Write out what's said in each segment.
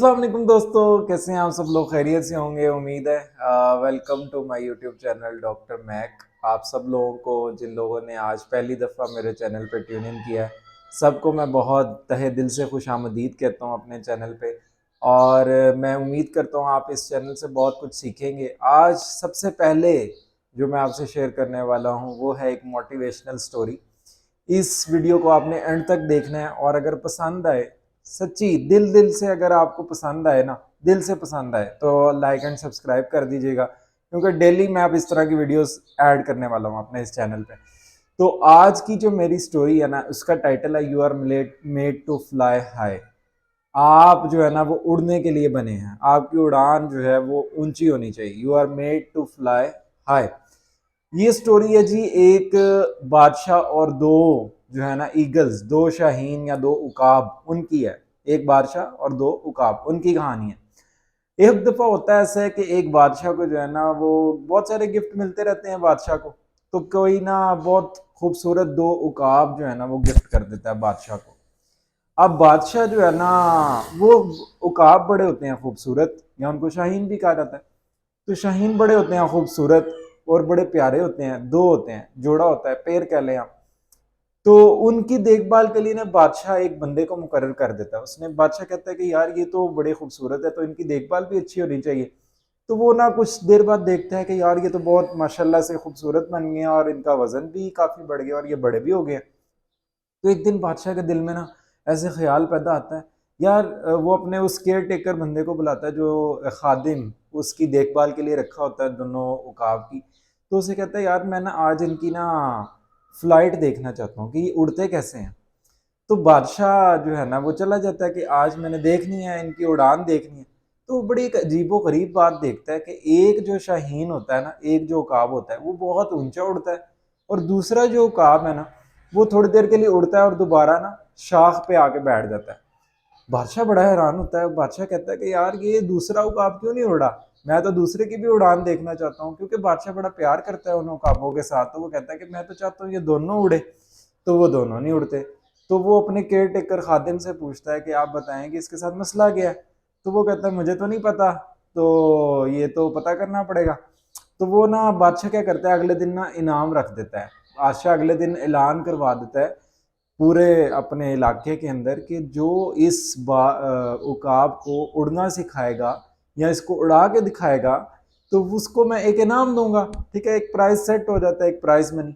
अस्सलाम वालेकुम दोस्तों, कैसे हैं आप सब लोग? खैरियत से होंगे उम्मीद है। Welcome to my YouTube channel doctor Mac. आप सब लोगों को, जिन लोगों ने आज पहली दफ़ा मेरे चैनल पे ट्यून इन किया है, सबको मैं बहुत तहे दिल से खुश आमदीद कहता हूँ अपने चैनल पे। और मैं उम्मीद करता हूँ आप इस चैनल से बहुत कुछ सीखेंगे। आज सबसे पहले जो मैं आपसे शेयर करने वाला हूँ वो है एक मोटिवेशनल स्टोरी। इस वीडियो को आपने एंड तक देखना है और अगर पसंद आए, सच्ची दिल से अगर आपको पसंद आए ना, दिल से पसंद आए, तो लाइक एंड सब्सक्राइब कर दीजिएगा, क्योंकि डेली मैं अब इस तरह की वीडियोस ऐड करने वाला हूँ अपने इस चैनल पे। तो आज की जो मेरी स्टोरी है ना, उसका टाइटल है you are made to fly high. आप जो है ना वो उड़ने के लिए बने हैं, आपकी उड़ान जो है वो ऊंची होनी चाहिए। You are made to fly high. ये स्टोरी है जी एक बादशाह और दो जो है ना ईगल्स, दो शाहीन या दो उकाब, उनकी है। एक बादशाह और दो उकाब, उनकी कहानी है। एक दफा होता है ऐसा है कि एक बादशाह को जो है ना वो बहुत सारे गिफ्ट मिलते रहते हैं बादशाह को। तो कोई ना बहुत खूबसूरत दो उकाब जो है ना वो गिफ्ट कर देता है बादशाह को। अब बादशाह जो है ना वो, उकाब बड़े होते हैं खूबसूरत, या उनको शाहीन भी कहा जाता है। तो शाहीन बड़े होते हैं खूबसूरत और बड़े प्यारे होते हैं, दो होते हैं, जोड़ा होता है, पेड़ कह लें आप। तो उनकी देखभाल के लिए ना बादशाह एक बंदे को मुकर्रर कर देता है। उसने बादशाह कहता है कि यार ये तो बड़े खूबसूरत है, तो इनकी देखभाल भी अच्छी होनी चाहिए। तो वो ना कुछ देर बाद देखता है कि यार ये तो बहुत माशाल्लाह से खूबसूरत बन गए हैं और इनका वजन भी काफ़ी बढ़ गया और ये बड़े भी हो गए। तो एक दिन बादशाह के दिल में ना ऐसे ख्याल पैदा आता है, यार वो अपने उस केयर टेकर बंदे को बुलाता है जो खादिम उसकी देखभाल के लिए रखा होता है दोनों उकाब की। तो उसे कहता है यार मैं ना आज इनकी ना फ्लाइट देखना चाहता हूँ कि ये उड़ते कैसे हैं। तो बादशाह जो है ना वो चला जाता है कि आज मैंने देखनी है, इनकी उड़ान देखनी है। तो बड़ी एक अजीबो गरीब बात देखता है कि एक जो शाहीन होता है ना, एक जो उकाब होता है वो बहुत ऊंचा उड़ता है, और दूसरा जो उकाब है ना वो थोड़ी देर के लिए उड़ता है और दोबारा ना शाख पे आके बैठ जाता है। बादशाह बड़ा हैरान होता है। बादशाह कहता है कि यार ये दूसरा उकाब क्यों नहीं उड़ा, मैं तो दूसरे की भी उड़ान देखना चाहता हूँ, क्योंकि बादशाह बड़ा प्यार करता है उन उकाबों के साथ। तो वो कहता है कि मैं तो चाहता हूँ ये दोनों उड़े। तो वो दोनों नहीं उड़ते। तो वो अपने केयर टेकर खादिम से पूछता है कि आप बताएं कि इसके साथ मसला क्या है। तो वो कहता है मुझे तो नहीं पता, तो ये तो पता करना पड़ेगा। तो वो ना बादशाह क्या करता है, अगले दिन ना इनाम रख देता है। बादशाह अगले दिन ऐलान करवा देता है पूरे अपने इलाके के अंदर कि जो इस उकाब को उड़ना सिखाएगा या इसको उड़ा के दिखाएगा, तो उसको मैं एक इनाम दूंगा। ठीक है, एक प्राइज सेट हो जाता है, एक प्राइज मनी।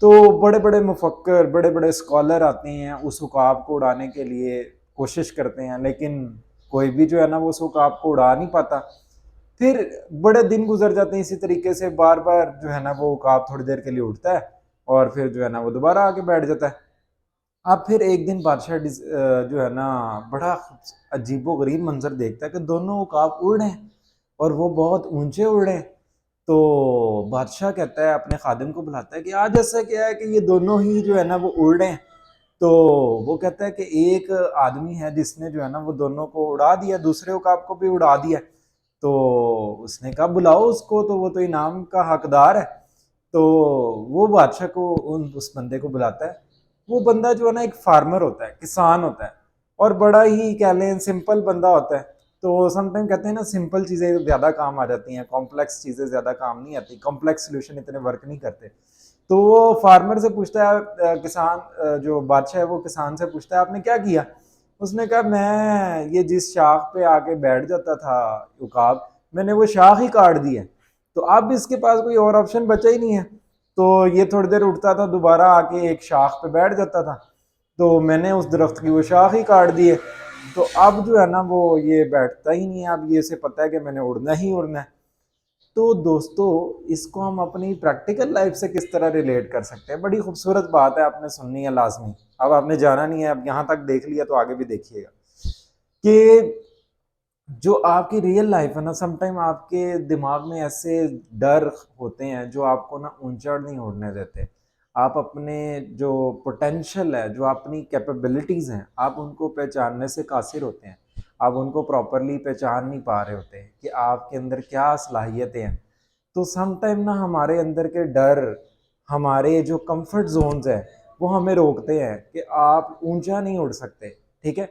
तो बड़े बड़े मुफक्कर, बड़े बड़े स्कॉलर आते हैं उस उकाब को उड़ाने के लिए, कोशिश करते हैं, लेकिन कोई भी जो है ना वो उस उकाब को उड़ा नहीं पाता। फिर बड़े दिन गुजर जाते हैं इसी तरीके से, बार बार जो है ना वो उकाब थोड़ी देर के लिए उड़ता है और फिर जो है ना वो दोबारा आके बैठ जाता है। अब फिर एक दिन बादशाह जो है ना बड़ा अजीबो गरीब मंजर देखता है कि दोनों उकाब उड़ रहे हैं और वो बहुत ऊंचे उड़ रहे हैं। तो बादशाह कहता है, अपने खादिम को बुलाता है कि आज ऐसा क्या है कि ये दोनों ही जो है ना वो उड़ रहे हैं। तो वो कहता है कि एक आदमी है जिसने जो है ना वो दोनों को उड़ा दिया, दूसरे उकाब को भी उड़ा दिया। तो उसने कहा बुलाओ उसको, तो वो तो इनाम का हकदार है। तो वो बादशाह को उस बंदे को बुलाता है। वो बंदा जो है ना एक फार्मर होता है, किसान होता है, और बड़ा ही कह लें सिंपल बंदा होता है। तो समटाइम कहते हैं ना सिंपल चीज़ें ज़्यादा काम आ जाती हैं, कॉम्प्लेक्स चीज़ें ज़्यादा काम नहीं आती, कॉम्प्लेक्स सोल्यूशन इतने वर्क नहीं करते। तो वो फार्मर से पूछता है, किसान, जो बादशाह है वो किसान से पूछता है आपने क्या किया। उसने कहा मैं ये जिस शाख पे आके बैठ जाता था उकाब, मैंने वो शाख ही काट दी है। तो अब इसके पास कोई और ऑप्शन बचा ही नहीं है। तो ये थोड़ी देर उठता था, दोबारा आके एक शाख पे बैठ जाता था। तो मैंने उस दरख्त की वो शाख ही काट दी है। तो अब जो है ना वो ये बैठता ही नहीं है, अब ये से पता है कि मैंने उड़ना ही उड़ना है। तो दोस्तों, इसको हम अपनी प्रैक्टिकल लाइफ से किस तरह रिलेट कर सकते हैं? बड़ी खूबसूरत बात है, आपने सुननी है लाजमी। अब आपने जाना नहीं है, अब यहाँ तक देख लिया तो आगे भी देखिएगा कि जो आपकी रियल लाइफ है ना, समटाइम आपके दिमाग में ऐसे डर होते हैं जो आपको ना ऊंचा नहीं उड़ने देते। आप अपने जो पोटेंशियल है, जो अपनी कैपेबिलिटीज़ हैं, आप उनको पहचानने से कासिर होते हैं। आप उनको प्रॉपरली पहचान नहीं पा रहे होते कि आपके अंदर क्या सलाहियतें हैं। तो समटाइम ना हमारे अंदर के डर, हमारे जो कंफर्ट जोन्स हैं, वो हमें रोकते हैं कि आप ऊंचा नहीं उड़ सकते। ठीक है,